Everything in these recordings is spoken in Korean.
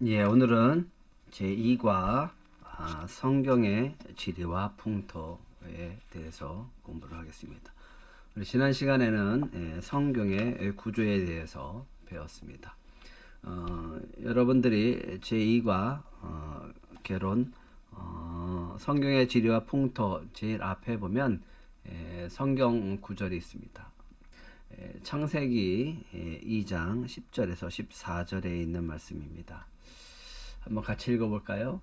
예, 오늘은 제2과 성경의 지리와 풍토에 대해서 공부를 하겠습니다. 우리 지난 시간에는 성경의 구조에 대해서 배웠습니다. 여러분들이 제2과 개론 성경의 지리와 풍토 제일 앞에 보면 성경 구절이 있습니다. 창세기 2장 10절에서 14절에 있는 말씀입니다. 한번 같이 읽어볼까요?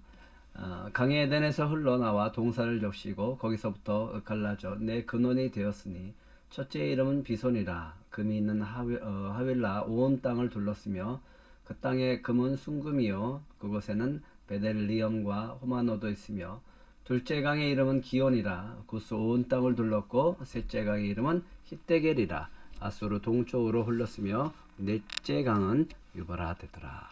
강이 에덴에서 흘러나와 동산을 적시고 거기서부터 갈라져 내 근원이 되었으니 첫째의 이름은 비손이라. 금이 있는 하윌라 온 땅을 둘렀으며 그 땅의 금은 순금이요 그곳에는 베델리엄과 호마노도 있으며 둘째 강의 이름은 기온이라. 구스 온 땅을 둘렀고 셋째 강의 이름은 히데겔이라. 아수르 동쪽으로 흘렀으며 넷째 강은 유바라데더라.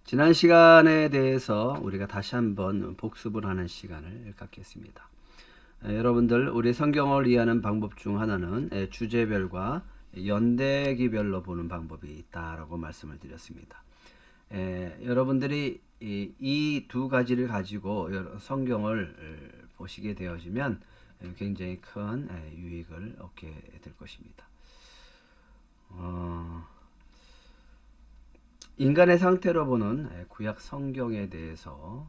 지난 시간에 대해서 우리가 다시 한번 복습을 하는 시간을 갖겠습니다. 여러분들 우리 성경을 이해하는 방법 중 하나는 주제별과 연대기별로 보는 방법이 있다라고 말씀을 드렸습니다. 여러분들이 이 두 가지를 가지고 성경을 보시게 되어지면 굉장히 큰 유익을 얻게 될 것입니다. 인간의 상태로 보는 구약 성경에 대해서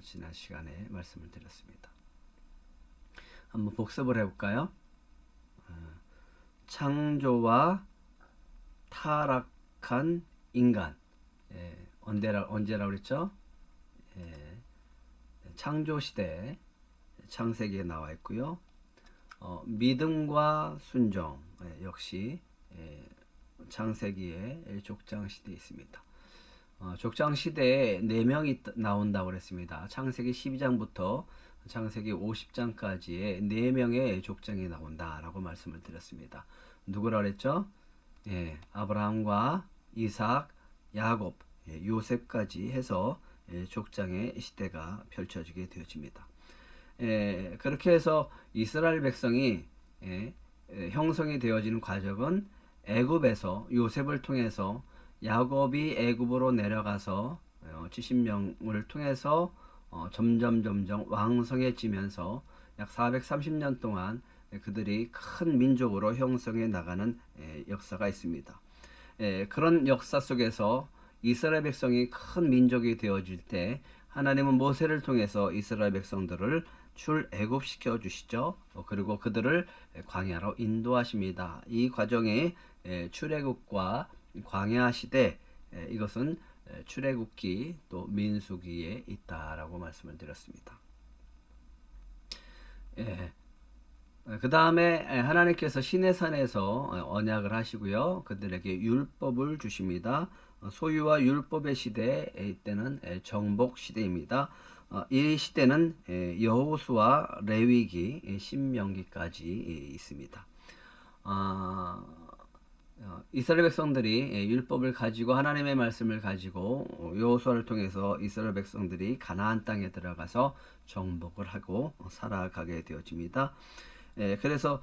지난 시간에 말씀을 드렸습니다. 한번 복습을 해볼까요? 창조와 타락한 인간. 언제라고 그랬죠? 창조 시대 창세기에 나와 있고요. 믿음과 순종 역시 창세기의 족장 시대에 있습니다. 족장 시대에 4명이 나온다고 그랬습니다. 창세기 12장부터 창세기 50장까지의 4명의 족장이 나온다라고 말씀을 드렸습니다. 누구라 그랬죠? 아브라함과 이삭, 야곱, 요셉까지 해서 족장의 시대가 펼쳐지게 되어집니다. 그렇게 해서 이스라엘 백성이 형성이 되어지는 과정은 애굽에서 요셉을 통해서 야곱이 애굽으로 내려가서 70명을 통해서 점점 왕성해지면서 약 430년 동안 그들이 큰 민족으로 형성해 나가는 역사가 있습니다. 그런 역사 속에서 이스라엘 백성이 큰 민족이 되어질 때 하나님은 모세를 통해서 이스라엘 백성들을 출애굽시켜 주시죠. 그리고 그들을 광야로 인도하십니다. 이 과정에 출애굽과 광야 시대, 이것은 출애굽기 또 민수기에 있다라고 말씀을 드렸습니다. 그 다음에 하나님께서 시내산에서 언약을 하시고요. 그들에게 율법을 주십니다. 소유와 율법의 시대, 이때는 정복 시대입니다. 이 시대는 여호수아, 레위기, 신명기까지 있습니다. 이스라엘 백성들이 율법을 가지고 하나님의 말씀을 가지고 여호수아를 통해서 이스라엘 백성들이 가나안 땅에 들어가서 정복을 하고 살아가게 되어집니다. 그래서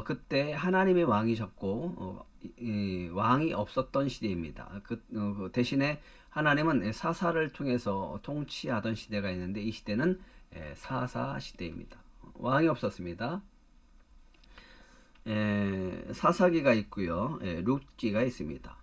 그때 하나님의 왕이셨고 왕이 없었던 시대입니다. 그 대신에 하나님은 사사를 통해서 통치하던 시대가 있는데 이 시대는 사사 시대입니다. 왕이 없었습니다. 사사기가 있고요. 룻기가 있습니다.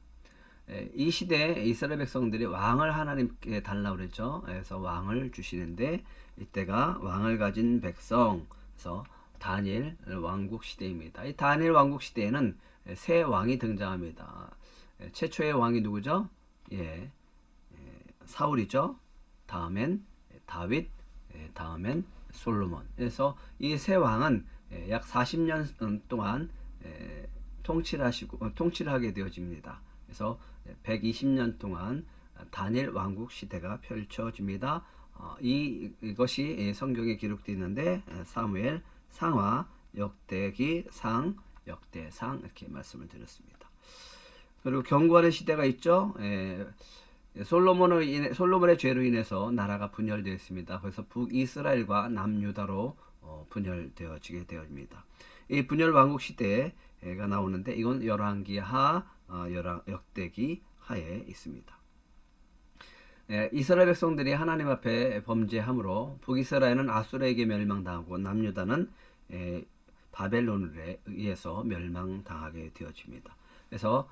이 시대에 이스라엘 백성들이 왕을 하나님께 달라고 그랬죠. 그래서 왕을 주시는데 이때가 왕을 가진 백성, 그래서 다니엘 왕국 시대입니다. 이 다니엘 왕국 시대에는 새 왕이 등장합니다. 최초의 왕이 누구죠? 사울이죠. 다음엔 다윗, 다음엔 솔로몬. 그래서 이 새 왕은 약 40년 동안 통치를 하게 되어집니다. 그래서 120년 동안 다니엘 왕국 시대가 펼쳐집니다. 이것이 성경에 기록되어 있는데 사무엘, 상하, 역대기, 상, 역대상 이렇게 말씀을 드렸습니다. 그리고 경고하는 시대가 있죠. 솔로몬의 죄로 인해서 나라가 분열되었습니다. 그래서 북이스라엘과 남유다로 분열되어지게 되어집니다. 이 분열 왕국 시대에 때가 나오는데 이건 열왕기 하, 역대기 하에 있습니다. 이스라엘 백성들이 하나님 앞에 범죄함으로 북이스라엘은 아수르에게 멸망당하고 남유다는 바벨론에 의해서 멸망당하게 되어집니다. 그래서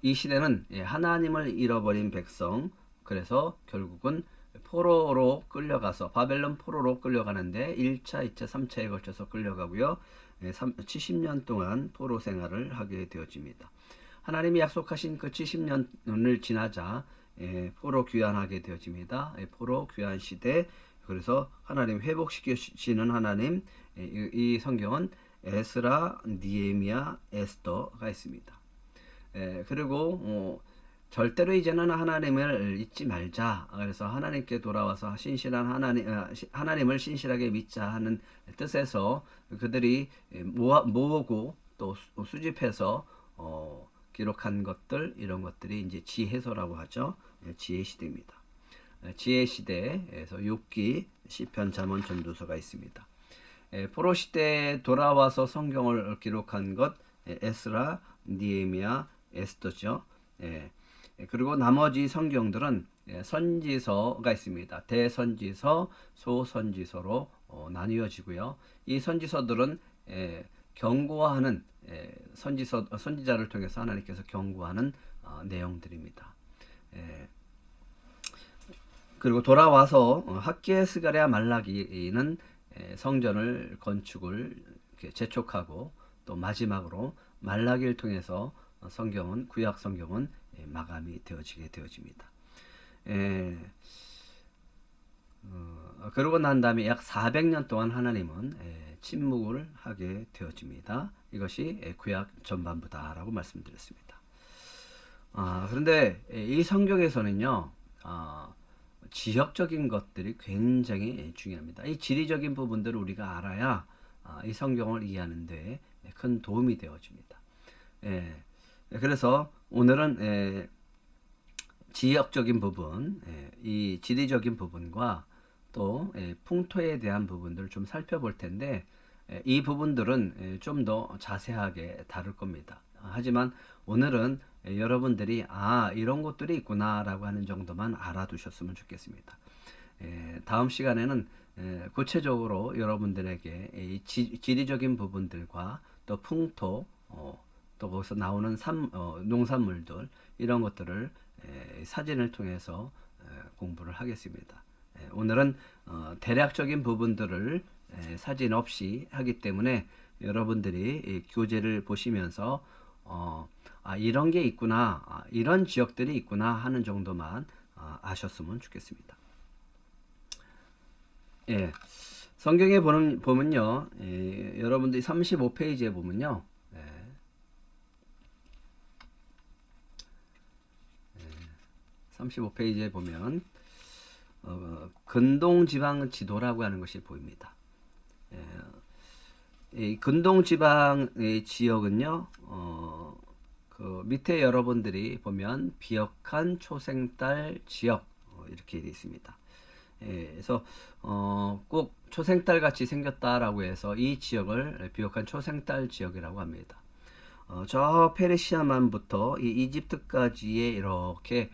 이 시대는 하나님을 잃어버린 백성, 그래서 결국은 포로로 끌려가서 바벨론 포로로 끌려가는데 1차, 2차, 3차에 걸쳐서 끌려가고요. 70년 동안 포로 생활을 하게 되어집니다. 하나님이 약속하신 그 70년을 지나자 포로 귀환하게 되어집니다. 포로 귀환 시대, 그래서 하나님 회복시키시는 하나님, 이 성경은 에스라, 니에미야, 에스더가 있습니다. 그리고 절대로 이제는 하나님을 잊지 말자. 그래서 하나님께 돌아와서 신실한 하나님을 신실하게 믿자 하는 뜻에서 그들이 모으고 또 수집해서 기록한 것들, 이런 것들이 이제 지혜서라고 하죠. 지혜 시대입니다. 지혜 시대에서 욥기, 시편, 잠언, 전도서가 있습니다. 포로 시대에 돌아와서 성경을 기록한 것, 에스라, 니에미야, 에스더죠. 그리고 나머지 성경들은 선지서가 있습니다. 대선지서, 소선지서로 나뉘어지고요. 이 선지서들은 경고하는 선지자를 통해서 하나님께서 경고하는 내용들입니다. 그리고 돌아와서 학기야, 스가랴, 말라기는 성전을 건축을 재촉하고 또 마지막으로 말라기를 통해서 성경은, 구약 성경은 마감이 되어지게 되어집니다. 그러고 난 다음에 약 400년 동안 하나님은 침묵을 하게 되어집니다. 이것이 구약 전반부다라고 말씀드렸습니다. 그런데 이 성경에서는요, 지역적인 것들이 굉장히 중요합니다. 이 지리적인 부분들을 우리가 알아야 이 성경을 이해하는데 큰 도움이 되어집니다. 그래서 오늘은 지역적인 부분, 이 지리적인 부분과 또 풍토에 대한 부분들을 좀 살펴볼 텐데, 이 부분들은 좀 더 자세하게 다룰 겁니다. 하지만 오늘은 여러분들이 이런 것들이 있구나 라고 하는 정도만 알아두셨으면 좋겠습니다. 다음 시간에는 구체적으로 여러분들에게 이 지리적인 부분들과 또 풍토, 또 거기서 나오는 농산물들, 이런 것들을 사진을 통해서 공부를 하겠습니다. 오늘은 대략적인 부분들을 사진 없이 하기 때문에 여러분들이 교재를 보시면서 이런 게 있구나, 이런 지역들이 있구나 하는 정도만 아셨으면 좋겠습니다. 성경에 보면요, 여러분들이 35페이지에 보면요, 35페이지에 보면 근동지방 지도라고 하는 것이 보입니다. 이 근동지방의 지역은요, 그 밑에 여러분들이 보면 비역한 초생달 지역, 이렇게 되어 있습니다. 그래서 꼭 초생달 같이 생겼다라고 해서 이 지역을 비옥한 초생달 지역이라고 합니다. 저 페르시아만부터 이 이집트까지의 이렇게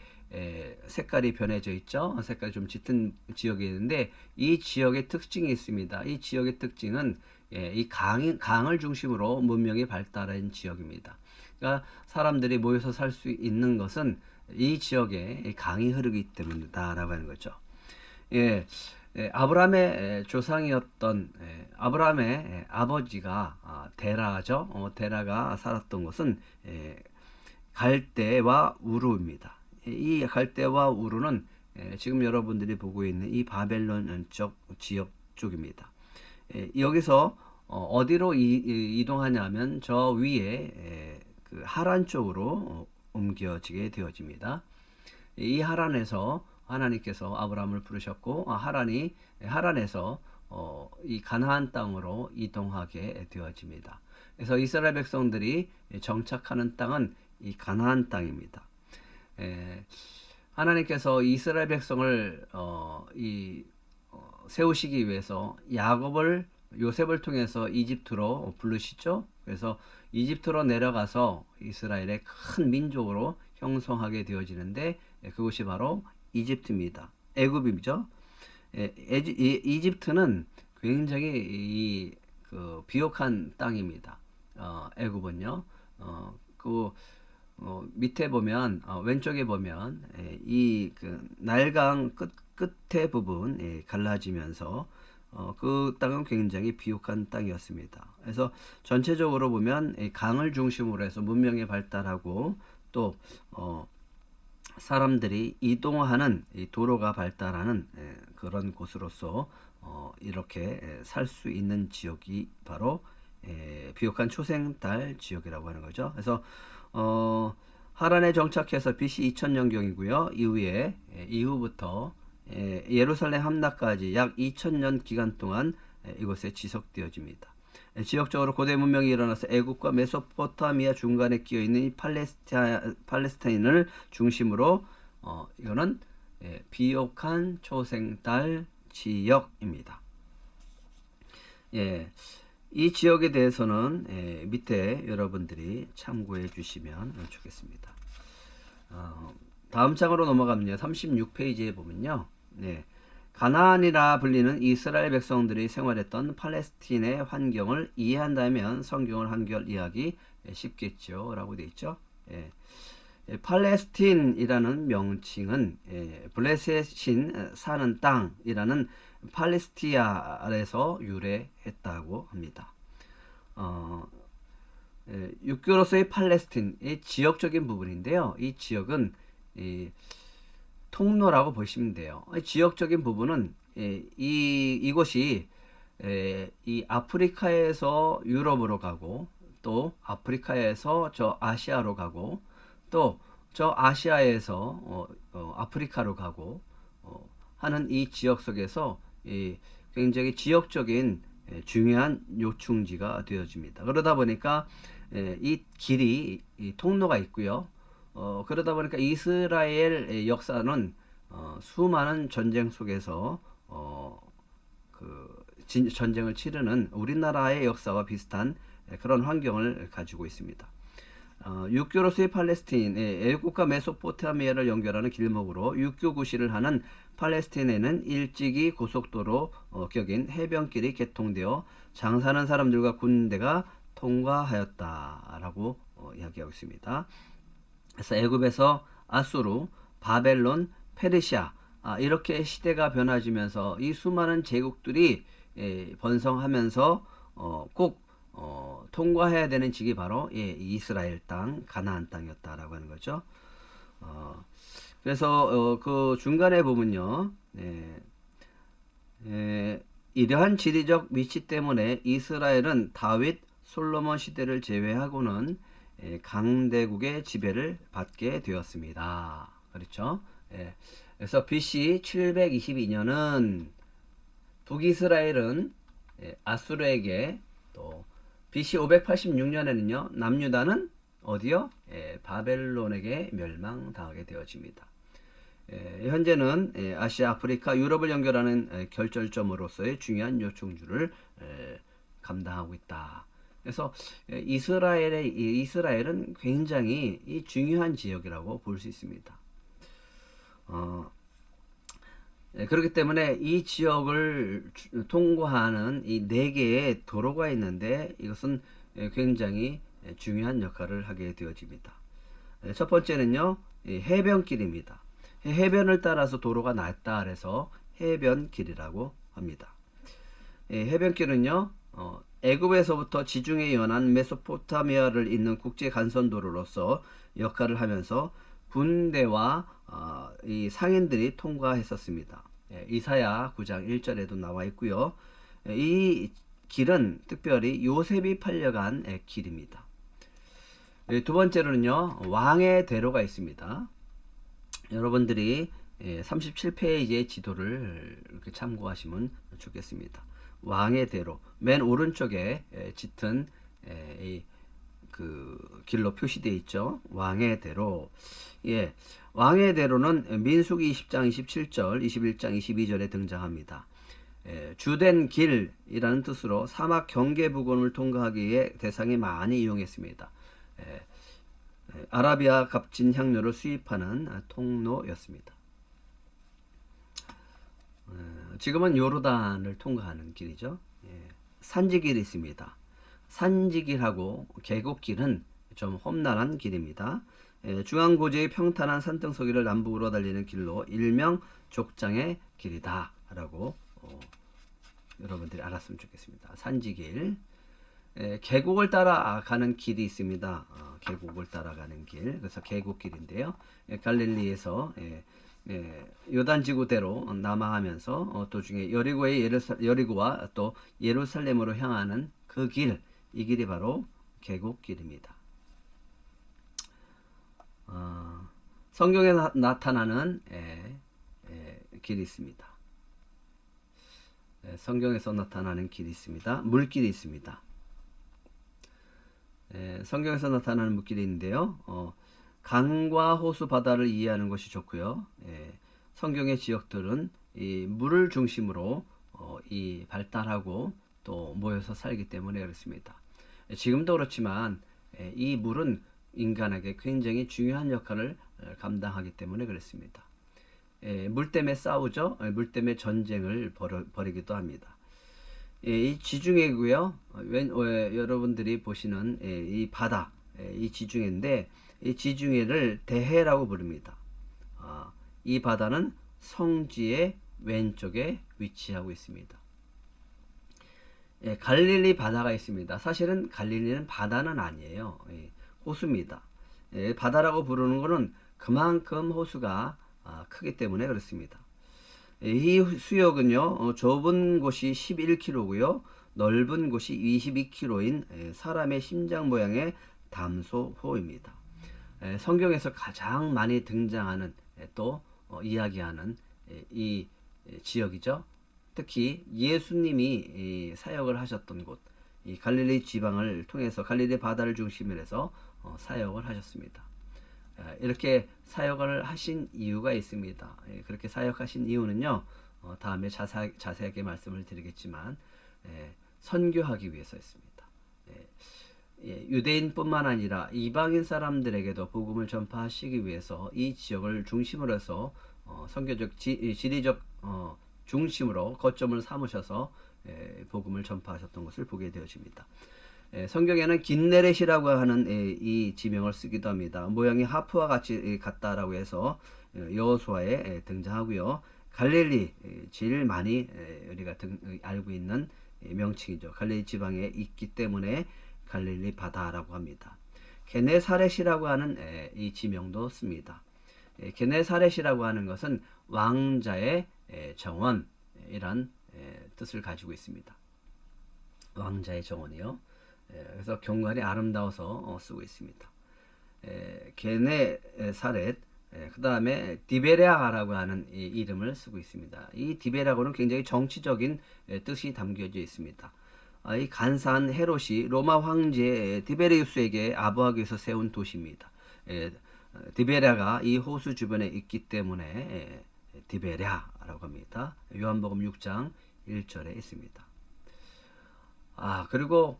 색깔이 변해져 있죠. 색깔이 좀 짙은 지역이 있는데 이 지역의 특징이 있습니다. 이 지역의 특징은 이 강을 중심으로 문명이 발달한 지역입니다. 그러니까 사람들이 모여서 살 수 있는 것은 이 지역에 강이 흐르기 때문이다라고 하는 거죠. 아브라함의 조상이었던 아브라함의 아버지가 데라죠. 데라가 살았던 곳은 갈대와 우르입니다. 이 갈대와 우르는 지금 여러분들이 보고 있는 이 바벨론 쪽 지역 쪽입니다. 여기서 어디로 이동하냐면 저 위에 그 하란 쪽으로 옮겨지게 되어집니다. 이 하란에서 하나님께서 아브라함을 부르셨고 하란에서 이 가나안 땅으로 이동하게 되어집니다. 그래서 이스라엘 백성들이 정착하는 땅은 이 가나안 땅입니다. 하나님께서 이스라엘 백성을 세우시기 위해서 요셉을 통해서 이집트로 부르시죠. 그래서 이집트로 내려가서 이스라엘의 큰 민족으로 형성하게 되어지는데 그것이 바로 이집트입니다. 애굽이죠. 이집트는 굉장히 그 비옥한 땅입니다. 애굽은요. 그 밑에 보면 왼쪽에 보면 그 나일강 끝에 부분 갈라지면서 그 땅은 굉장히 비옥한 땅이었습니다. 그래서 전체적으로 보면 강을 중심으로 해서 문명이 발달하고 또 사람들이 이동하는 도로가 발달하는 그런 곳으로서 이렇게 살 수 있는 지역이 바로 비옥한 초생달 지역이라고 하는 거죠. 그래서 하란에 정착해서 BC 2000년경이고요. 이후부터 예루살렘 함락까지 약 2000년 기간 동안 이곳에 지속되어집니다. 지역적으로 고대 문명이 일어나서 애국과 메소포타미아 중간에 끼어 있는 이 팔레스타인을 중심으로 이거는 비옥한 초생달 지역입니다. 예, 이 지역에 대해서는 밑에 여러분들이 참고해 주시면 좋겠습니다. 다음 장으로 넘어가면요. 36페이지에 보면요. 가나안이라 불리는 이스라엘 백성들이 생활했던 팔레스틴의 환경을 이해한다면 성경을 한결 이해하기 쉽겠죠. 라고 되어 있죠. 팔레스틴이라는 명칭은 블레셋인 사는 땅이라는 팔레스티아에서 유래했다고 합니다. 육교로서의 팔레스틴의 지역적인 부분인데요. 이 지역은 통로라고 보시면 돼요. 지역적인 부분은 이곳이 이 아프리카에서 유럽으로 가고 또 아프리카에서 저 아시아로 가고 또 저 아시아에서 아프리카로 가고 하는 이 지역 속에서 굉장히 지역적인 중요한 요충지가 되어집니다. 그러다 보니까 이 길이 이 통로가 있고요. 그러다 보니까 이스라엘 역사는 수많은 전쟁 속에서 전쟁을 치르는 우리나라의 역사와 비슷한 그런 환경을 가지고 있습니다. 육교로서의 팔레스틴, 애국과 메소포타미아를 연결하는 길목으로 육교구시를 하는 팔레스틴에는 일찍이 고속도로 격인 해변길이 개통되어 장사하는 사람들과 군대가 통과하였다라고 이야기하고 있습니다. 그래서 애굽에서 아수르, 바벨론, 페르시아 이렇게 시대가 변화지면서 이 수많은 제국들이 번성하면서 꼭 통과해야 되는 지역이 바로 이스라엘 땅, 가나안 땅이었다라고 하는 거죠. 그래서 그 중간에 보면요, 이러한 지리적 위치 때문에 이스라엘은 다윗, 솔로몬 시대를 제외하고는 강대국의 지배를 받게 되었습니다. 그렇죠? 그래서 BC 722년은 북이스라엘은 아수르에게, 또 BC 586년에는요 남유다는 어디요? 바벨론에게 멸망당하게 되어집니다. 현재는 아시아, 아프리카, 유럽을 연결하는 결절점으로서의 중요한 요충지를 감당하고 있다. 그래서 이스라엘은 굉장히 중요한 지역이라고 볼 수 있습니다. 그렇기 때문에 이 지역을 통과하는 이 4개의 도로가 있는데 이것은 굉장히 중요한 역할을 하게 되어집니다. 첫 번째는요, 해변길입니다. 해변을 따라서 도로가 낮다 그래서 해변길이라고 합니다. 해변길은요, 애굽에서부터 지중해 연안 메소포타미아를 잇는 국제 간선도로로서 역할을 하면서 군대와 이 상인들이 통과했었습니다. 이사야 9장 1절에도 나와 있고요. 이 길은 특별히 요셉이 팔려간 길입니다. 두 번째로는요, 왕의 대로가 있습니다. 여러분들이 37페이지의 지도를 이렇게 참고하시면 좋겠습니다. 왕의 대로, 맨 오른쪽에 짙은 그 길로 표시되어 있죠. 왕의 대로. 왕의 대로는 민수기 20장 27절, 21장 22절에 등장합니다. 주된 길이라는 뜻으로 사막 경계 부근을 통과하기에 대상이 많이 이용했습니다. 아라비아 값진 향료를 수입하는 통로였습니다. 지금은 요르단을 통과하는 길이죠. 산지길이 있습니다. 산지길하고 계곡길은 좀 험난한 길입니다. 중앙고지의 평탄한 산등서기를 남북으로 달리는 길로 일명 족장의 길이다 라고 여러분들이 알았으면 좋겠습니다. 산지길. 계곡을 따라가는 길이 있습니다. 계곡을 따라가는 길, 그래서 계곡길인데요. 갈릴리에서 요단지구대로 남하하면서 도중에 여리고와 또 예루살렘으로 향하는 그 길, 이 길이 바로 계곡길입니다. 성경에 나타나는 길이 있습니다. 성경에서 나타나는 길이 있습니다. 물길이 있습니다. 성경에서 나타나는 물길이 있는데요. 강과 호수, 바다를 이해하는 것이 좋고요. 성경의 지역들은 이 물을 중심으로 이 발달하고 또 모여서 살기 때문에 그렇습니다. 지금도 그렇지만 이 물은 인간에게 굉장히 중요한 역할을 감당하기 때문에 그렇습니다. 물 때문에 싸우죠. 물 때문에 전쟁을 벌이기도 합니다. 이 지중해고요. 여러분들이 보시는 이 바다, 이 지중해인데 이 지중해를 대해라고 부릅니다. 이 바다는 성지의 왼쪽에 위치하고 있습니다. 갈릴리 바다가 있습니다. 사실은 갈릴리는 바다는 아니에요. 호수입니다. 바다라고 부르는 것은 그만큼 호수가 크기 때문에 그렇습니다. 이 수역은요, 좁은 곳이 11km고요, 넓은 곳이 22km인 사람의 심장 모양의 담소호입니다. 성경에서 가장 많이 등장하는 또 이야기하는 이 지역이죠. 특히 예수님이 사역을 하셨던 곳, 이 갈릴리 지방을 통해서 갈릴리 바다를 중심으로 해서 사역을 하셨습니다. 이렇게 사역을 하신 이유가 있습니다. 그렇게 사역하신 이유는요, 다음에 자세하게 말씀을 드리겠지만 선교하기 위해서였습니다. 유대인뿐만 아니라 이방인 사람들에게도 복음을 전파하시기 위해서 이 지역을 중심으로 해서 선교적 지리적 중심으로 거점을 삼으셔서 복음을 전파하셨던 것을 보게 되어집니다. 성경에는 긴네렛이라고 하는 이 지명을 쓰기도 합니다. 모양이 하프와 같이 같다라고 해서 여호수아에 등장하고요. 갈릴리, 제일 많이 우리가 알고 있는 명칭이죠. 갈릴리 지방에 있기 때문에 갈릴리 바다라고 합니다. 게네사렛이라고 하는 이 지명도 씁니다. 게네사렛이라고 하는 것은 왕자의 정원이란 뜻을 가지고 있습니다. 왕자의 정원이요. 그래서 경관이 아름다워서 쓰고 있습니다. 게네사렛, 그 다음에 디베랴라고 하는 이 이름을 쓰고 있습니다. 이 디베랴고는 굉장히 정치적인 뜻이 담겨져 있습니다. 이 간사한 헤롯이 로마 황제 디베리우스에게 아부하기 위해서 세운 도시입니다. 디베랴가 이 호수 주변에 있기 때문에 디베랴라고 합니다. 요한복음 6장 1절에 있습니다. 그리고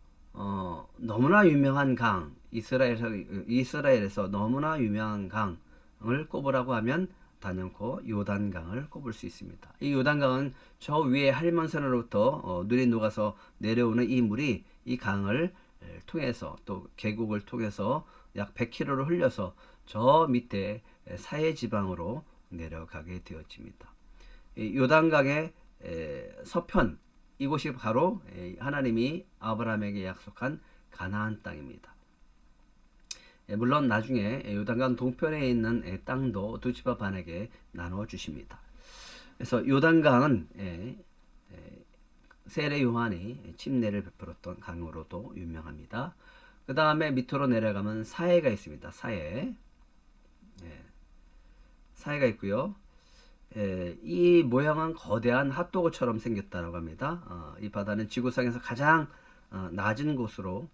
너무나 유명한 강, 이스라엘에서 너무나 유명한 강을 꼽으라고 하면 단연코 요단강을 꼽을 수 있습니다. 이 요단강은 저 위에 할몬산으로부터 눈이 녹아서 내려오는 이 물이 이 강을 통해서 또 계곡을 통해서 약 100km를 흘려서 저 밑에 사해 지방으로 내려가게 되어집니다. 이 요단강의 서편, 이곳이 바로 하나님이 아브라함에게 약속한 가나안 땅입니다. 물론 나중에 요단강 동편에 있는 땅도 두 지파 반에게 나누어 주십니다. 그래서 요단강은 세례 요한이 침례를 베풀었던 강으로도 유명합니다. 그 다음에 밑으로 내려가면 사해가 있습니다. 사해가 있고요. 이 모양은 거대한 핫도그처럼 생겼다고 합니다. 이 바다는 지구상에서 가장 낮은 곳으로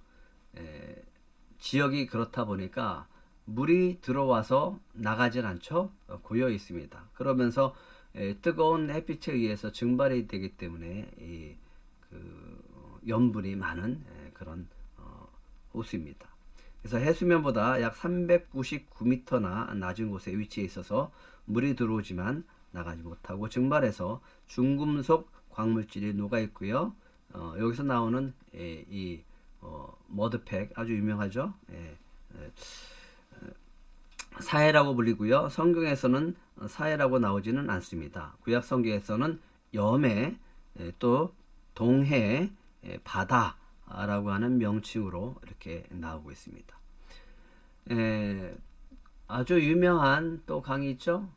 지역이 그렇다 보니까 물이 들어와서 나가질 않죠. 고여 있습니다. 그러면서 뜨거운 햇빛에 의해서 증발이 되기 때문에 염분이 많은 그런 호수입니다. 그래서 해수면보다 약 399m나 낮은 곳에 위치해 있어서 물이 들어오지만 나가지 못하고 증발해서 중금속 광물질이 녹아 있고요. 여기서 나오는 머드팩 아주 유명하죠. 사해라고 불리고요. 성경에서는 사해라고 나오지는 않습니다. 구약 성경에서는 염해 또 동해 바다라고 하는 명칭으로 이렇게 나오고 있습니다. 아주 유명한 또 강이 있죠.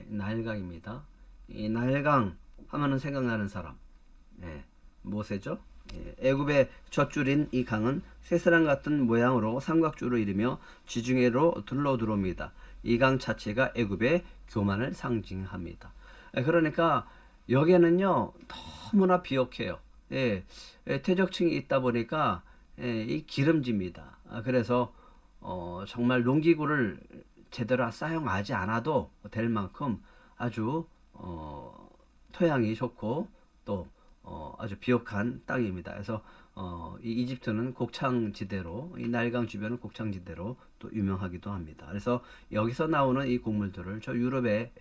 나일강입니다. 이 나일강 하면은 생각나는 사람 모세죠. 애굽의 젖줄인 이 강은 쇠사랑 같은 모양으로 삼각주로 이르며 지중해로 둘러 들어옵니다. 이 강 자체가 애굽의 교만을 상징합니다. 그러니까 여기에는요 너무나 비옥해요. 퇴적층이 있다 보니까 이 기름집니다. 그래서 정말 농기구를 제대로 사용하지 않아도 될 만큼 아주 토양이 좋고 또 아주 비옥한 땅입니다. 그래서 이 이집트는 곡창지대로, 이 나일강 주변은 곡창지대로 또 유명하기도 합니다. 그래서 여기서 나오는 이 곡물들을 저 유럽에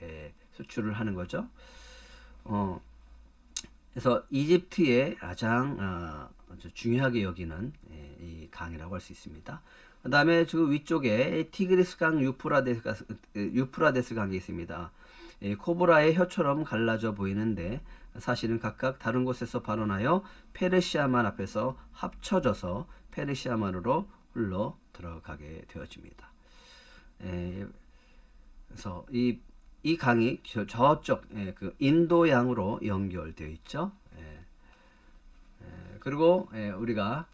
수출을 하는 거죠. 그래서 이집트의 가장 아주 중요하게 여기는 이 강이라고 할 수 있습니다. 그 다음에 저 위쪽에 티그리스 강, 유프라데스 강이 있습니다. 코브라의 혀처럼 갈라져 보이는데 사실은 각각 다른 곳에서 발원하여 페르시아만 앞에서 합쳐져서 페르시아만으로 흘러 들어가게 되어집니다. 그래서 이 강이 저쪽 그 인도양으로 연결되어 있죠. 그리고 우리가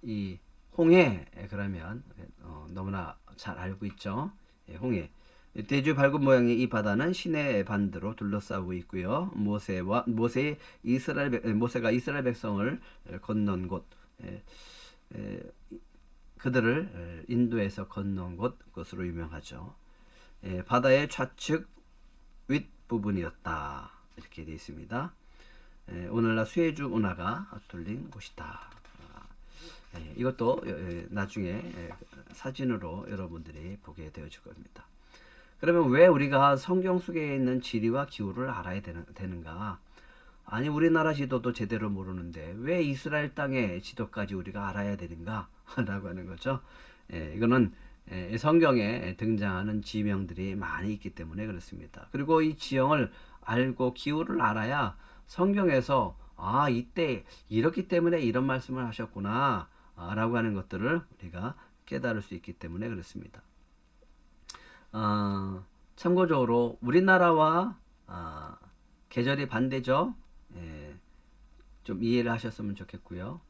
이 홍해 그러면 너무나 잘 알고 있죠. 홍해 대주 밝은 모양의 이 바다는 시내 반대로 둘러싸고 있고요. 모세가 이스라엘 백성을 건넌 곳, 그들을 인도에서 건넌 곳으로 유명하죠. 바다의 좌측 윗부분이었다 이렇게 되어 있습니다. 오늘날 수에즈 운하가 뚫린 곳이다. 이것도 나중에 사진으로 여러분들이 보게 되어질 겁니다. 그러면 왜 우리가 성경 속에 있는 지리와 기후를 알아야 되는가? 아니 우리나라 지도도 제대로 모르는데 왜 이스라엘 땅의 지도까지 우리가 알아야 되는가? 라고 하는 거죠. 이거는 성경에 등장하는 지명들이 많이 있기 때문에 그렇습니다. 그리고 이 지형을 알고 기후를 알아야 성경에서 이때 이렇기 때문에 이런 말씀을 하셨구나 라고 하는 것들을 우리가 깨달을 수 있기 때문에 그렇습니다. 참고적으로 우리나라와 계절이 반대죠. 좀 이해를 하셨으면 좋겠고요.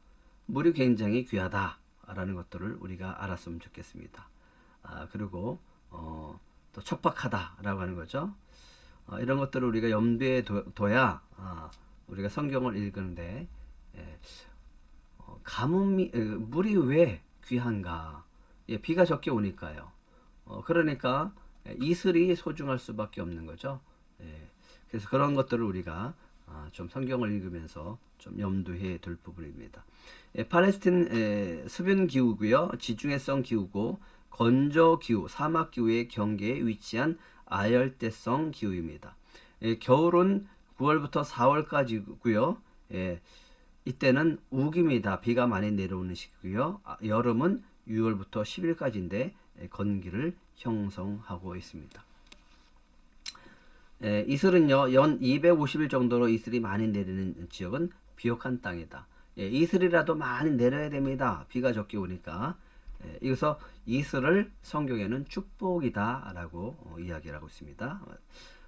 물이 굉장히 귀하다라는 것들을 우리가 알았으면 좋겠습니다. 그리고 또 척박하다라고 하는 거죠. 이런 것들을 우리가 염두에 둬야 우리가 성경을 읽는데 물이 왜 귀한가? 비가 적게 오니까요. 그러니까 이슬이 소중할 수밖에 없는 거죠. 그래서 그런 것들을 우리가 좀 성경을 읽으면서 좀 염두해 둘 부분입니다. 팔레스틴 수변 기후고요. 지중해성 기후고 건조 기후, 사막 기후의 경계에 위치한 아열대성 기후입니다. 겨울은 9월부터 4월까지고요. 이때는 우기입니다. 비가 많이 내려오는 시기고요. 여름은 6월부터 10일까지인데 건기를 형성하고 있습니다. 이슬은요 연 250일 정도로 이슬이 많이 내리는 지역은 비옥한 땅이다. 이슬이라도 많이 내려야 됩니다. 비가 적게 오니까. 이어서 이슬을 성경에는 축복이다 라고 이야기를 하고 있습니다.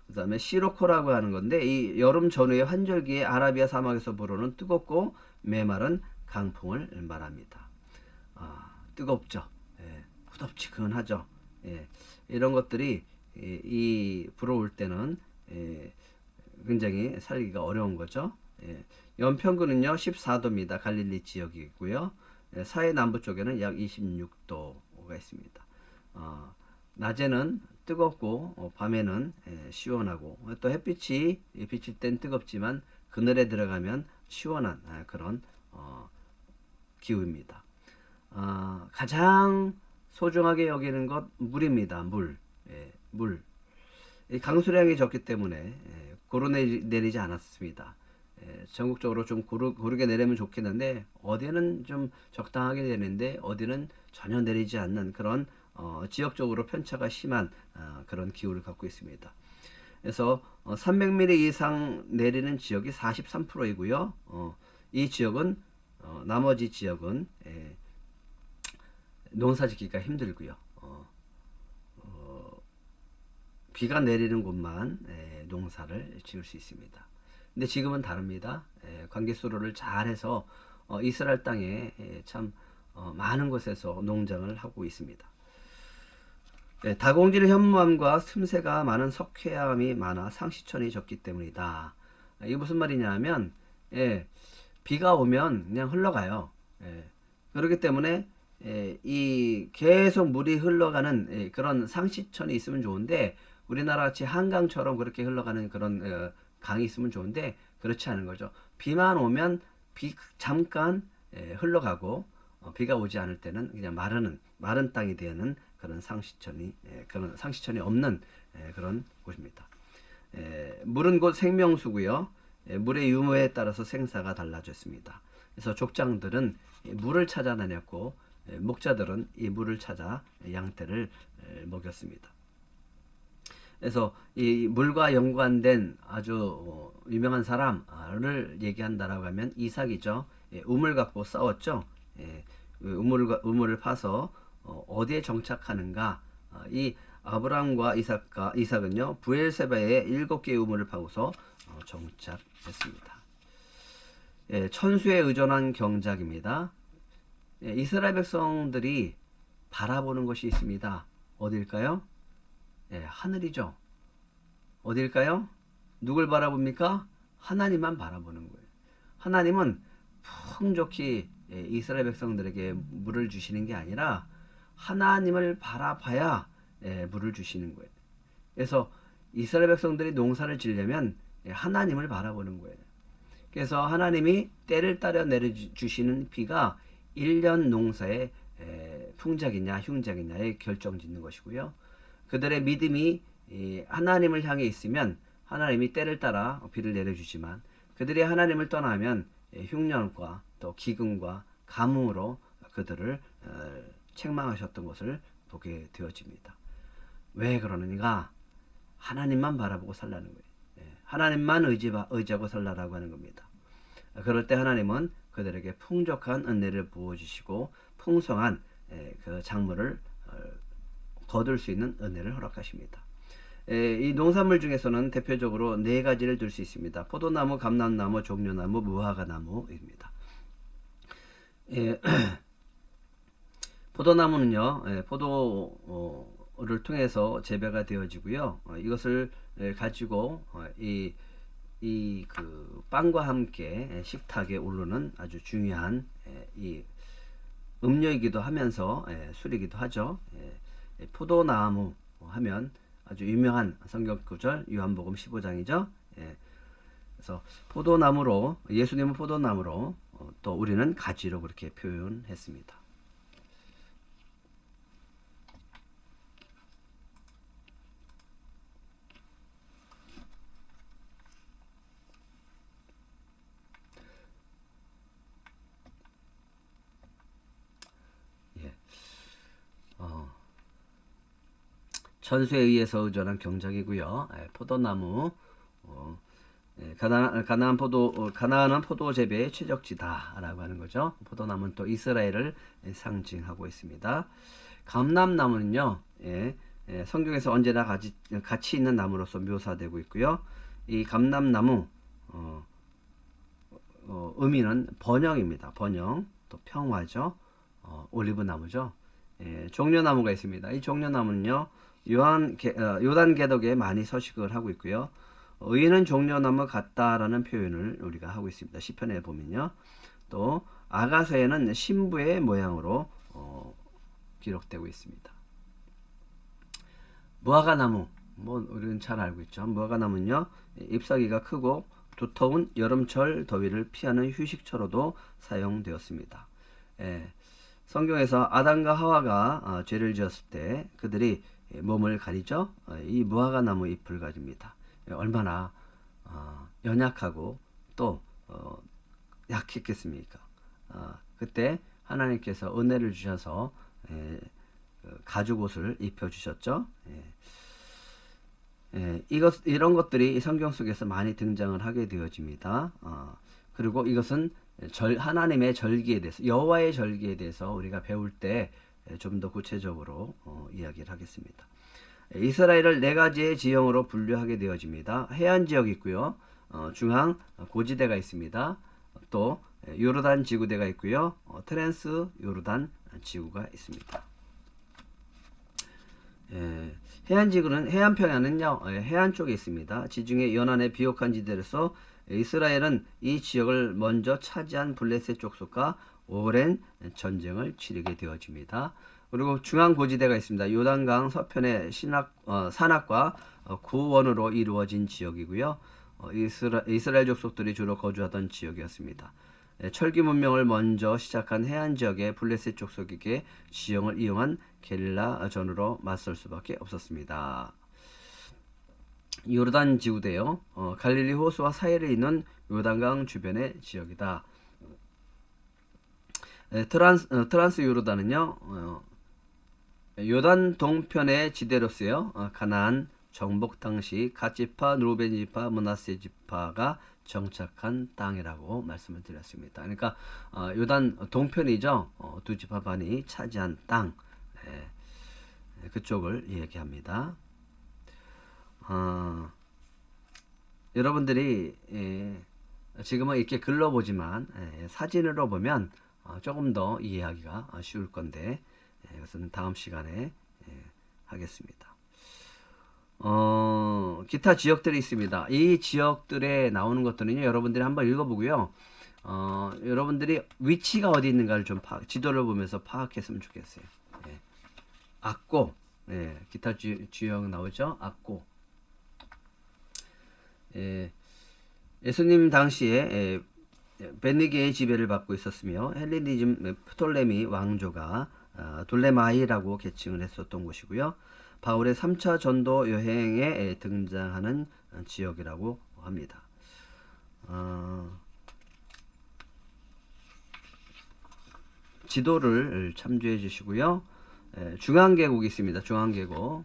그 다음에 시로코라고 하는 건데 이 여름 전후의 환절기에 아라비아 사막에서 불어오는 뜨겁고 메마른 강풍을 말합니다. 뜨겁죠. 후덥지근하죠. 이런 것들이 불어올 때는 굉장히 살기가 어려운 거죠. 연평균은요 14도입니다. 갈릴리 지역이고요. 사해 남부 쪽에는 약 26도가 있습니다. 낮에는 뜨겁고 밤에는 시원하고 또 햇빛이 비칠 땐 뜨겁지만 그늘에 들어가면 시원한 그런 기후입니다. 가장 소중하게 여기는 것 물입니다. 물. 물. 강수량이 적기 때문에 고루 내리지 않았습니다. 전국적으로 좀 고르게 내리면 좋겠는데 어디는 좀 적당하게 내리는데 어디는 전혀 내리지 않는 그런 지역적으로 편차가 심한 그런 기후를 갖고 있습니다. 그래서 300mm 이상 내리는 지역이 43%이고요. 이 지역은 나머지 지역은 농사짓기가 힘들고요. 비가 내리는 곳만 농사를 지을 수 있습니다. 근데 지금은 다릅니다. 관계수로를 잘해서 이스라엘 땅에 참 많은 곳에서 농장을 하고 있습니다. 다공질 현무암과 틈새가 많은 석회암이 많아 상시천이 적기 때문이다. 이게 무슨 말이냐 면 비가 오면 그냥 흘러가요. 그렇기 때문에 이 계속 물이 흘러가는 그런 상시천이 있으면 좋은데 우리나라 같이 한강처럼 그렇게 흘러가는 그런 강이 있으면 좋은데 그렇지 않은 거죠. 비만 오면 잠깐 흘러가고 비가 오지 않을 때는 그냥 마른 땅이 되는 그런 상시천이 없는 그런 곳입니다. 물은 곧 생명수고요. 물의 유무에 따라서 생사가 달라졌습니다. 그래서 족장들은 물을 찾아 다녔고 목자들은 이 물을 찾아 양떼를 먹였습니다. 그래서 이 물과 연관된 아주 유명한 사람을 얘기한다라고 하면 이삭이죠. 우물 갖고 싸웠죠. 우물을 파서 어디에 정착하는가? 이 아브라함과 이삭은요 부엘세바에 7개의 우물을 파고서 정착했습니다. 천수에 의존한 경작입니다. 이스라엘 백성들이 바라보는 것이 있습니다. 어딜까요? 하늘이죠. 어딜까요? 누굴 바라봅니까? 하나님만 바라보는 거예요. 하나님은 풍족히 이스라엘 백성들에게 물을 주시는 게 아니라 하나님을 바라봐야 물을 주시는 거예요. 그래서 이스라엘 백성들이 농사를 지으려면 하나님을 바라보는 거예요. 그래서 하나님이 때를 따라 내려주시는 비가 1년 농사의 풍작이냐 흉작이냐에 결정짓는 것이고요. 그들의 믿음이 하나님을 향해 있으면 하나님이 때를 따라 비를 내려주지만 그들이 하나님을 떠나면 흉년과 또 기근과 가뭄으로 그들을 책망하셨던 것을 보게 되어집니다. 왜 그러는가? 하나님만 바라보고 살라는 거예요. 하나님만 의지하고 살라라고 하는 겁니다. 그럴 때 하나님은 그들에게 풍족한 은혜를 부어주시고 풍성한 그 작물을 거둘 수 있는 은혜를 허락하십니다. 이 농산물 중에서는 대표적으로 4가지를 들 수 있습니다. 포도나무, 감람나무, 종려나무, 무화과나무입니다. 포도나무는요, 포도를 통해서 재배가 되어지고요. 이것을 가지고 그 빵과 함께 식탁에 오르는 아주 중요한 이 음료이기도 하면서 술이기도 하죠. 포도나무 하면 아주 유명한 성경 구절 요한복음 15장이죠. 그래서 포도나무로 예수님은 포도나무로 또 우리는 가지로 그렇게 표현했습니다. 천수에 의해서 의존한 경작이고요. 포도나무 가나안은 포도 재배의 최적지다라고 하는 거죠. 포도나무는 또 이스라엘을 상징하고 있습니다. 감람나무는요, 성경에서 언제나 같이 있는 나무로서 묘사되고 있고요. 이 감람나무 의미는 번영입니다. 번영, 또 평화죠. 올리브나무죠. 종려나무가 있습니다. 이 종려나무는요, 요단계덕에 많이 서식을 하고 있고요. 의인은 종려나무 같다라는 표현을 우리가 하고 있습니다. 시편에 보면요. 또 아가서에는 신부의 모양으로 기록되고 있습니다. 무화과나무, 뭐 우리는 잘 알고 있죠. 무화과나무는요, 잎사귀가 크고 두터운 여름철 더위를 피하는 휴식처로도 사용되었습니다. 예, 성경에서 아담과 하와가 죄를 지었을 때 그들이 몸을 가리죠. 이 무화과나무 잎을 가립니다. 얼마나 연약하고 또 약했겠습니까? 그때 하나님께서 은혜를 주셔서 가죽 옷을 입혀 주셨죠. 이런 것들이 성경 속에서 많이 등장을 하게 되어집니다. 그리고 이것은 하나님의 절기에 대해서, 여호와의 절기에 대해서 우리가 배울 때 좀 더 구체적으로 이야기를 하겠습니다. 이스라엘을 네 가지의 지형으로 분류하게 되어집니다. 해안 지역이 있고요. 중앙 고지대가 있습니다. 또 요르단 지구대가 있고요. 트랜스 요르단 지구가 있습니다. 해안 지구는 해안 평야는요, 해안 쪽에 있습니다. 지중해 연안의 비옥한 지대로서 이스라엘은 이 지역을 먼저 차지한 블레셋 족속과 오랜 전쟁을 치르게 되어집니다. 그리고 중앙 고지대가 있습니다. 요단강 서편의 산악과 구원으로 이루어진 지역이고요. 이스라엘 족속들이 주로 거주하던 지역이었습니다. 철기 문명을 먼저 시작한 해안 지역의 블레셋 족속에게 지형을 이용한 게릴라전으로 맞설 수밖에 없었습니다. 요르단 지구대요. 갈릴리 호수와 사이를 잇는 요단강 주변의 지역이다. 트란스 요르단은요, 요단 동편의 지대로서요, 가나안 정복 당시 갓지파, 루벤 지파, 므낫세 지파가 정착한 땅이라고 말씀을 드렸습니다. 그러니까 요단 동편이죠. 두 지파 반이 차지한 땅, 그쪽을 얘기합니다. 여러분들이 지금은 이렇게 글로 보지만 사진으로 보면 조금 더 이해하기가 쉬울 건데 이것은 다음 시간에 하겠습니다. 기타 지역들이 있습니다. 이 지역들에 나오는 것들은요, 여러분들이 한번 읽어보고요. 여러분들이 위치가 어디 있는가를 좀 지도를 보면서 파악했으면 좋겠어요. 악고, 기타 지역 나오죠? 악고. 예수님 당시에 베니게의 지배를 받고 있었으며 헬레니즘 프톨레미 왕조가 돌레마이라고 계칭을 했었던 곳이고요. 바울의 3차 전도 여행에 등장하는 지역이라고 합니다. 지도를 참조해 주시고요. 중앙계곡이 있습니다. 중앙계곡.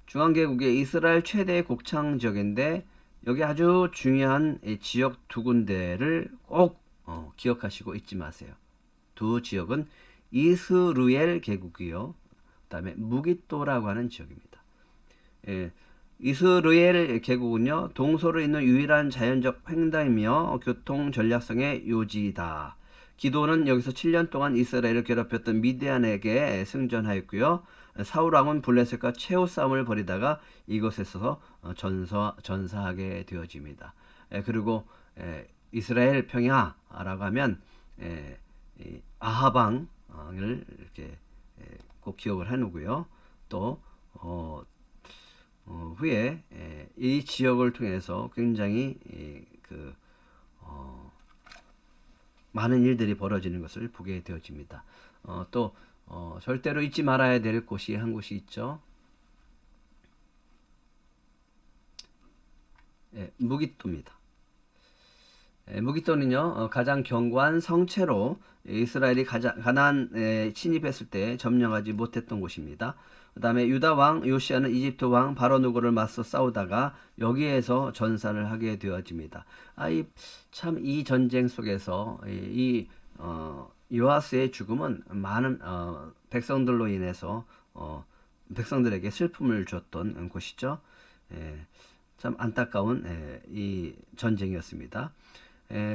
중앙계곡이 이스라엘 최대 곡창 지역인데 여기 아주 중요한 지역 두 군데를 꼭 기억하시고 잊지 마세요. 두 지역은 이스루엘 계곡이요. 그 다음에 무기또라고 하는 지역입니다. 이스루엘 계곡은요, 동서로 있는 유일한 자연적 횡단이며 교통 전략성의 요지이다. 기도는 여기서 7년 동안 이스라엘을 괴롭혔던 미디안에게 승전하였고요. 사울왕은 블레셋과 최후 싸움을 벌이다가 이곳에서 전사하게 되어집니다. 그리고 이스라엘 평야라고 하면 아하방을 이렇게 꼭 기억을 해놓고요. 또 후에 이 지역을 통해서 굉장히 많은 일들이 벌어지는 것을 보게 되어집니다. 또 절대로 잊지 말아야 될 곳이 한 곳이 있죠. 무기또입니다. 무기또는요, 가장 견고한 성체로 이스라엘이 가나안에 침입했을 때 점령하지 못했던 곳입니다. 그 다음에 유다 왕 요시아는 이집트 왕 바로누고를 맞서 싸우다가 여기에서 전사를 하게 되어집니다. 참 이 전쟁 속에서 요아스의 죽음은 많은 백성들로 인해서 백성들에게 슬픔을 줬던 곳이죠. 참 안타까운 이 전쟁이었습니다.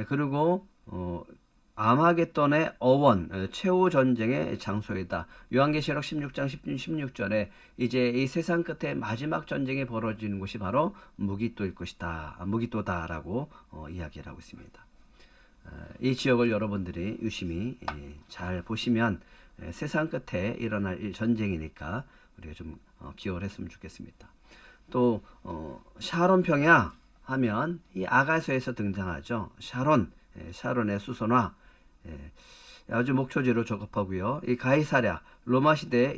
그리고 아마겟돈의 어원, 최후 전쟁의 장소이다. 요한계시록 16장 16절에 이제 이 세상 끝에 마지막 전쟁이 벌어지는 곳이 바로 무기또일 것이다. 무기또다라고 이야기를 하고 있습니다. 이 지역을 여러분들이 유심히 잘 보시면 세상 끝에 일어날 전쟁이니까 우리가 좀 기억을 했으면 좋겠습니다. 또 샤론 평야 하면 이 아가서에서 등장하죠. 샤론, 샤론의 수선화, 아주 목초지로 적합하고요. 이 가이사랴, 로마 시대